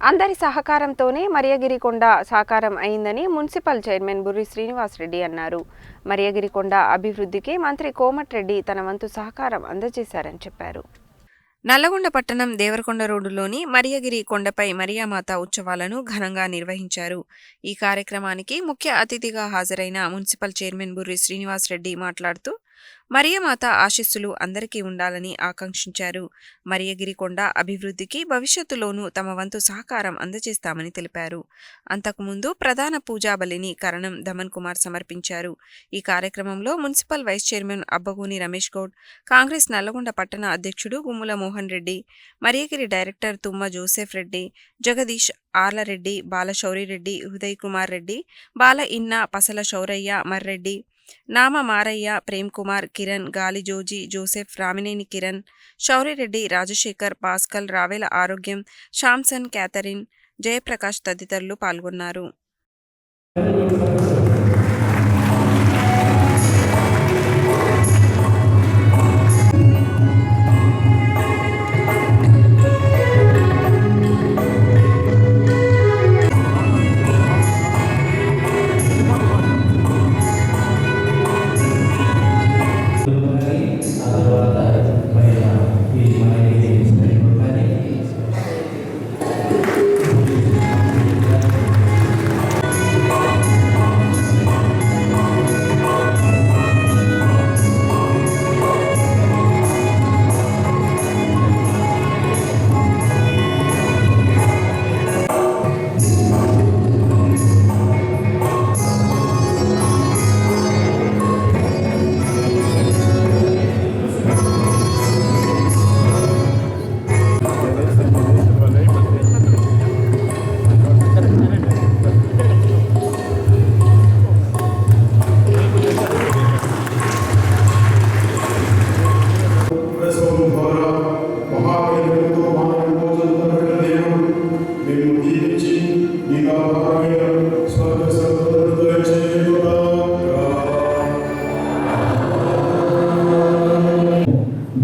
అందరి సహకారంతోనే మరియగిరికొండ సాకారం అయిందని మున్సిపల్ చైర్మన్ బుర్రి శ్రీనివాస్ రెడ్డి అన్నారు. మరియగిరికొండ అభివృద్ధికి మంత్రి కోమటిరెడ్డి తన వంతు సహకారం అందజేశారని చెప్పారు. నల్లగొండ పట్టణం దేవరకొండ రోడ్డులోని మరియగిరి కొండపై మరియామాత ఉత్సవాలను ఘనంగా నిర్వహించారు. ఈ కార్యక్రమానికి ముఖ్య అతిథిగా హాజరైన మున్సిపల్ చైర్మన్ బుర్రి శ్రీనివాస్ రెడ్డి మాట్లాడుతూ మరియమాత ఆశీస్సులు అందరికీ ఉండాలని ఆకాంక్షించారు. మరియగిరి కొండ అభివృద్ధికి భవిష్యత్తులోనూ తమ వంతు సహకారం అందజేస్తామని తెలిపారు. అంతకుముందు ప్రధాన పూజా బలిని కరణం దమన్ కుమార్ సమర్పించారు. ఈ కార్యక్రమంలో municipal vice chairman Abbaguni Ramesh Goud, Congress Nalgonda పట్టణ అధ్యక్షుడు గుమ్ముల మోహన్ రెడ్డి, మరియగిరి డైరెక్టర్ తుమ్మ జోసెఫ్ రెడ్డి, జగదీష్, ఆర్లరెడ్డి, బాల శౌరిరెడ్డి, హృదయ్ కుమార్ రెడ్డి, బాల ఇన్న, పసల శౌరయ్య, మర్రెడ్డి, నామ మారయ్య, ప్రేమ్ కుమార్, కిరణ్, గాలి జోజీ, జోసెఫ్, రామినేని కిరణ్, శౌరిరెడ్డి, రాజశేఖర్, పాస్కల్, రావేల ఆరోగ్యం, శాంసన్, క్యాథరిన్, జయప్రకాష్ తదితరులు పాల్గొన్నారు.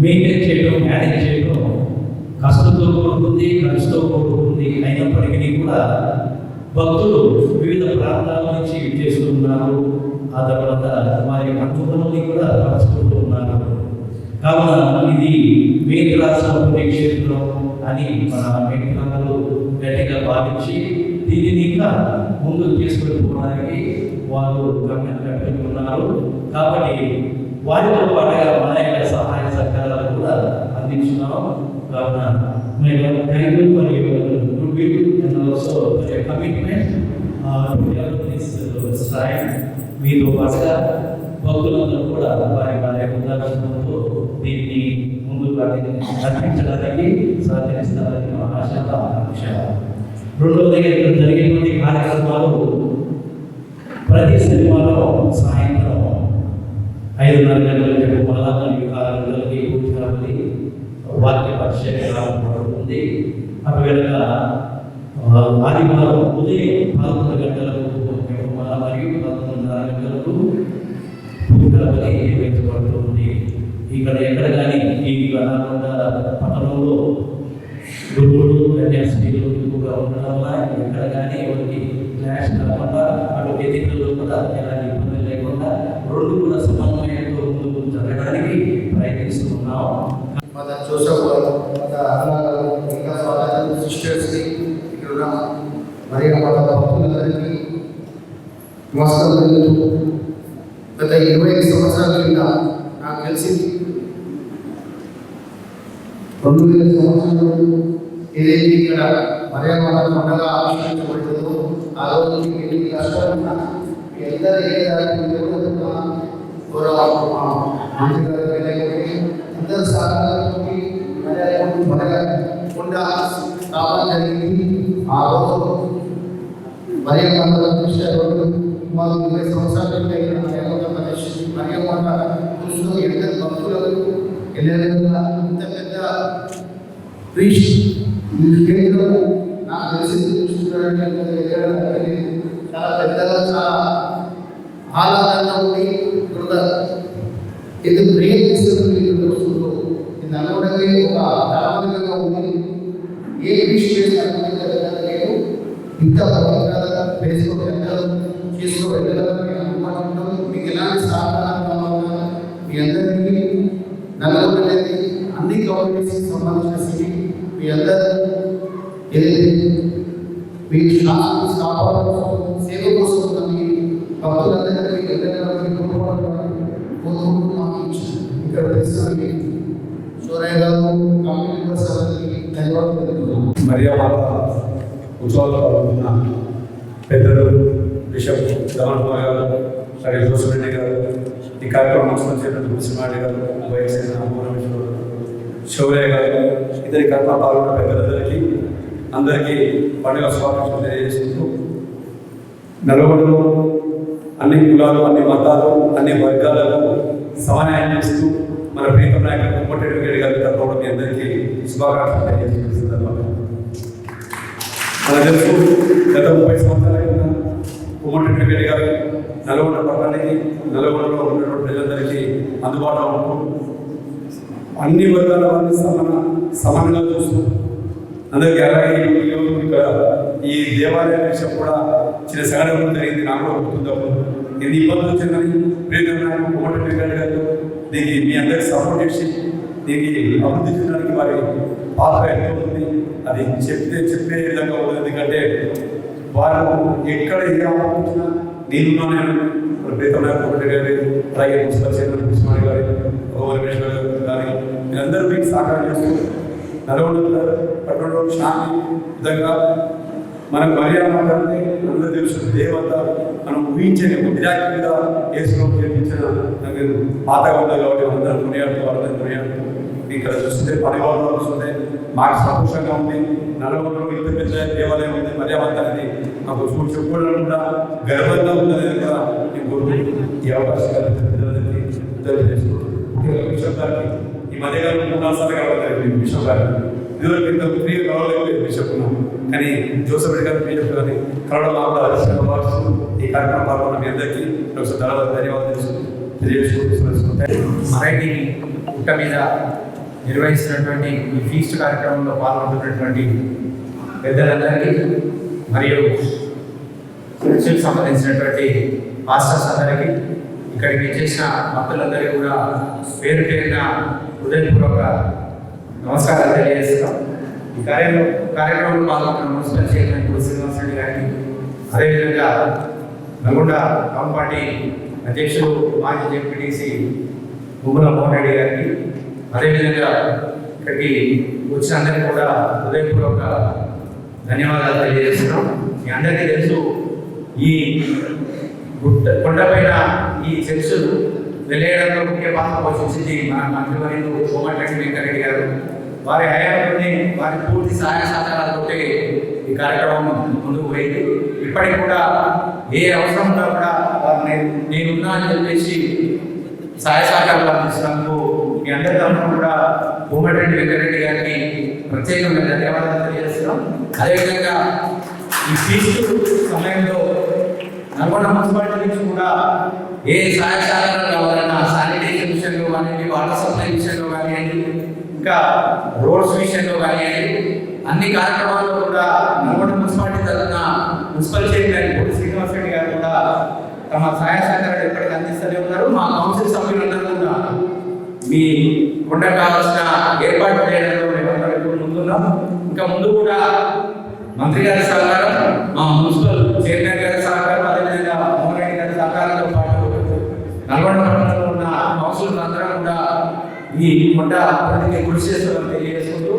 మెయింటైన్ చేయడం, మేనేజ్ చేయడం కష్టంతో కూడుకుంది, ఖర్చుతో కూడుకుంది. అయినప్పటికీ కూడా భక్తులు వివిధ ప్రాంతాల నుంచి చేస్తున్నారు. ఆ తర్వాత వారి అనుభవాన్ని కూడా పంచుకుంటూ ఉన్నారు. కావున ఇది వేద రాష్ట్ర పుణ్యక్షేత్రం అని మన వ్యక్తులందరూ గట్టిగా భావించి దీనిని ఇంకా ముందుకు తీసుకెళ్ళిపోవడానికి వాళ్ళు గమ్యం కట్టుకుని ఉన్నారు. కాబట్టి వారితో పాటుగా మన యొక్క సహాయ సహకారాలు కూడా అందించున్నాం. కావున మేము thank you for your goodwill and also for your commitment to develop this shrine. మీతో పాటుగా భక్తులందరూ కూడా వారి వారి ఉదాహరణతో దీన్ని ముందుకు నడిపించడానికి సహకరిస్తారని మా ఆకాంక్ష. రెండవది, ఇక్కడ జరిగేటువంటి కార్యక్రమాలు ప్రతి శనివారం సాయంత్రం 5:30 గంటలకు మళ్ళా 6 గంటలకి పూర్తి వాక్య పరిచయం పడుతుంది. అటువెనక ఆదివారం ఉదయం 11 గంటలకు మళ్ళా మరియు 11:30 గంటలకు పూర్తి నిర్వహించబడుతుంది. ఇక్కడ ఎక్కడ కానీ ఈ నల్లగొండ పట్టణంలో గురువులు కన్యాస్త్రీలు ఎక్కువగా ఉండడం వల్ల ఎక్కడ కానీ ఎవరికి క్లాష్ కాకుండా అటు ఎన్నికల్లో కూడా ఎలాంటి ఇబ్బందులు లేకుండా రెండు కూడా సమన్వయంతో ముందుకు జరగడానికి ప్రయత్నిస్తున్నాం. మన జోసెఫ్ మన అన్నగారు ఇంకా స్వాగతం సిస్టర్స్కి ఇక్కడ మరియు మన భక్తులందరికీ నమస్కారం. గత 25 సంవత్సరాల కింద నాకు తెలిసి 2000 సంవత్సరాలు ఏదైతే ఇక్కడ మరియమాత పండుగ ఆవిష్కరించబడుతుందో ఆ రోజు ఎన్ని కష్టాలున్నా అందరూ ఏ అందరూ సహకారంతో మరియకొండ రావడం జరిగింది. ఆ రోజు మరియమాత మాకు 20 సంవత్సరాల మరియమాత చూస్తూ ఎందరు భక్తులకు వెళ్ళేలా ఇంత పెద్ద కేంద్రము నాకు తెలిసి చాలా పెద్దగా చాలా ఆహ్లాదంగా ఉంది. ఇది బ్రేక్ తీసుకుంటుంది. ఇది నలవడమే ఒక తలవంతంగా ఉంది. ఏ విషయం ఇంకా పవిత్రత వేసుకొని చేస్తూ వెళ్ళాలని అనుకుంటున్నాం. మీకు ఎలాంటి సహకారం కావాలన్నా మీ అందరికీ నల్గొండ అనేది అన్ని కమ్యూనిటీస్కి సంబంధించిన సిటీ. మీ అందరూ ఏదైతే మీ శాంతి కాపాడడం సేవ కోసం మీ భక్తులందరికీ ఇక్కడ సూరయ్య గారు కమ్యూనిటీ ధన్యవాదాలు. మరియామాత ఉత్సవాలు పాల్గొన్న పెద్దలు బిషప్ రమణ గారు, అలాగే జోసఫ్ రెడ్డి గారు, ఈ కార్యక్రమం మున్సిపల్ చైర్మన్ తులసిమారెడ్డి గారు, వైస్ చైర్మన్ భువనేశ్వర్ శౌర్య గారు, ఇతర కార్యక్రమం పాల్గొన్న పెద్దలందరికీ అందరికీ పండుగ శుభాకాంక్షలు తెలియజేస్తూ, నల్గొండలో అన్ని కులాలు, అన్ని మతాలు, అన్ని వర్గాలకు సమన్వయం చేస్తూ మన ప్రీతం నాయకులు కోమటిరెడ్డి వెంకరెడ్డి గారి తరఫున మీ అందరికీ శుభాకాంక్షలు తెలియజేస్తున్నారు. మనకు తెలుసు, గత 30 సంవత్సరాలుగా కోమటిరెడ్డి వెంకరెడ్డి గారు నల్గొండ పట్టణానికి, నల్గొండలో ఉన్నటువంటి ప్రజలందరికీ అందుబాటులో ఉంటూ అన్ని వర్గాల వారిని సమానంగా చూస్తూ అందరికీ. అలాగే ఇక్కడ ఈ దేవాలయం విషయం కూడా చిన్న సంఘటన జరిగింది. నాకు కూడా గుర్తుందప్పుడు ఎన్ని ఇబ్బందులు వచ్చిందని ప్రీతం నాయకులు కోమటిరెడ్డి వెంకరెడ్డి గారు దీనికి మీ అందరికీ సపోర్ట్ చేసి దీనికి అభివృద్ధి చేయడానికి వారి పాత్ర ఎంతో ఉంది. అది చెప్పే విధంగా ఉంది. ఎందుకంటే వారు ఎక్కడ ఏ ఆలోచించినా నేనున్నాను. ప్రీతం నాయకులు కోమటిరెడ్డి గారు, అలాగే మున్సిపల్ చైర్మన్ కృష్ణమాణి గారు, భువనేశ్వర్ గారు కానీ మీరందరూ మీకు సహకారం చేస్తూ నల్గొండ పట్టణంలో శాంతి విధంగా మనకు మర్యాద అంటే అందరూ తెలుసు దేవత మనం ఊహించని విరాక్తిగా వేసులో నిర్మించిన పాతగా ఉంది కాబట్టి అందరూ కొనియాడుతూ అందరూ కొనియాడుతూ ఇక్కడ చూస్తే పనివాళ్ళు వస్తుంటే మాకు సంతోషంగా ఉంది. నల్గొండలో ఇంత పెద్ద దేవాలయం ఉంది, మర్యాద అనేది మాకు చెప్పుకోవడం కూడా గర్వంగా ఉందనేది కూడా నేను కోరుకుంటూ ఈ అవకాశాలు విషయం గారికి ఈ మధ్యకాలం 3-4 సార్లు కావాలి విషయం గారికి ఇదివరకు ఇంత ప్రియ కావాలి బిషప్ ఉన్నాం. కానీ జోసఫ్ రెడ్డి గారు బిషప్ గారిని కలవడం కూడా అదృష్టంగా భావిస్తూ ఈ కార్యక్రమం పాల్గొన్న మీ అందరికీ ధన్యవాదాలు తెలియజేసుకుంటూ మరైటీ పుట్ట మీద నిర్వహిస్తున్నటువంటి ఈ ఫీస్ట్ కార్యక్రమంలో పాల్గొంటున్నటువంటి పెద్దలందరికీ మరియు చర్చికి సంబంధించినటువంటి పాస్టర్స్ అందరికీ, ఇక్కడికి చేసిన భక్తులందరికీ కూడా పేరు పేరున హృదయపూర్వక నమస్కారాలు తెలియజేస్తున్నాం. ఈ కార్యక్రమంలో పాల్గొన్న మున్సిపల్ చైర్మన్ శ్రీనివాస్ రెడ్డి గారికి, అదేవిధంగా నల్గొండ టౌన్ పార్టీ అధ్యక్షులు మాజీ జెడ్పీటీసీ గుమ్మల మోహన్ రెడ్డి గారికి, అదేవిధంగా ఇక్కడికి వచ్చిన అందరికీ కూడా హృదయపూర్వక ధన్యవాదాలు తెలియజేస్తున్నాం. మీ అందరికీ తెలుసు, ఈ కొండపైన ఈ చర్చ్ వెళ్ళేయడంలో ముఖ్య పాత్ర పోషించింది మన మంత్రివర్యులు కోమటిరెడ్డి వెంకరెడ్డి గారు. వారి హయాంలోనే వారి పూర్తి సహాయ సహకారాలతో ఈ కార్యక్రమం ముందుకు పోయింది. ఇప్పటికి కూడా ఏ అవసరం ఉన్నా కూడా వారిని నేనున్నా అని చెప్పేసి సహాయ సహకారాలు అందిస్తున్నందుకు మీ అందరి తరఫున కూడా కోమటిరెడ్డి వెంకరెడ్డి గారికి ప్రత్యేకంగా ధన్యవాదాలు తెలియజేస్తున్నాం. అదేవిధంగా ఈ ఫీజు సమయంలో నల్గొండ మున్సిపాలిటీ నుంచి కూడా ఏ సహాయ సహకారాలు కావాలన్నా శానిటేషన్ విషయంలో కానివ్వండి, వాటర్ సప్లై విషయంలో కానివ్వండి, ఇంకా రోడ్స్ విషయంలో కానివ్వండి, అన్ని కార్యక్రమాల్లో కూడా నల్గొండ మున్సిపాలిటీ తరఫున మున్సిపల్ చైర్మన్ శ్రీనివాస్ రెడ్డి గారు కూడా తమ సహాయ సహకారాలు ఎప్పటికీ అందిస్తూనే ఉన్నారు. మా కౌన్సిల్ సభ్యులందరూ కూడా మీ కొండ కావాల్సిన ఏర్పాటు చేయడంలో మేమందరూ ఎప్పుడు ముందున్నాం. ఇంకా ముందు కూడా మంత్రి గారి సహకారం, మా మున్సిపల్ చైర్మన్ గారి సహకారం, అదేవిధంగా మోహన్ రెడ్డి గారి సహకారంతో పాటు నల్గొండ పట్టణంలో ఉన్న కౌన్సిలర్లు అందరం కూడా ఈ కొండ అభివృద్ధికి కృషి చేస్తామని తెలియజేసుకుంటూ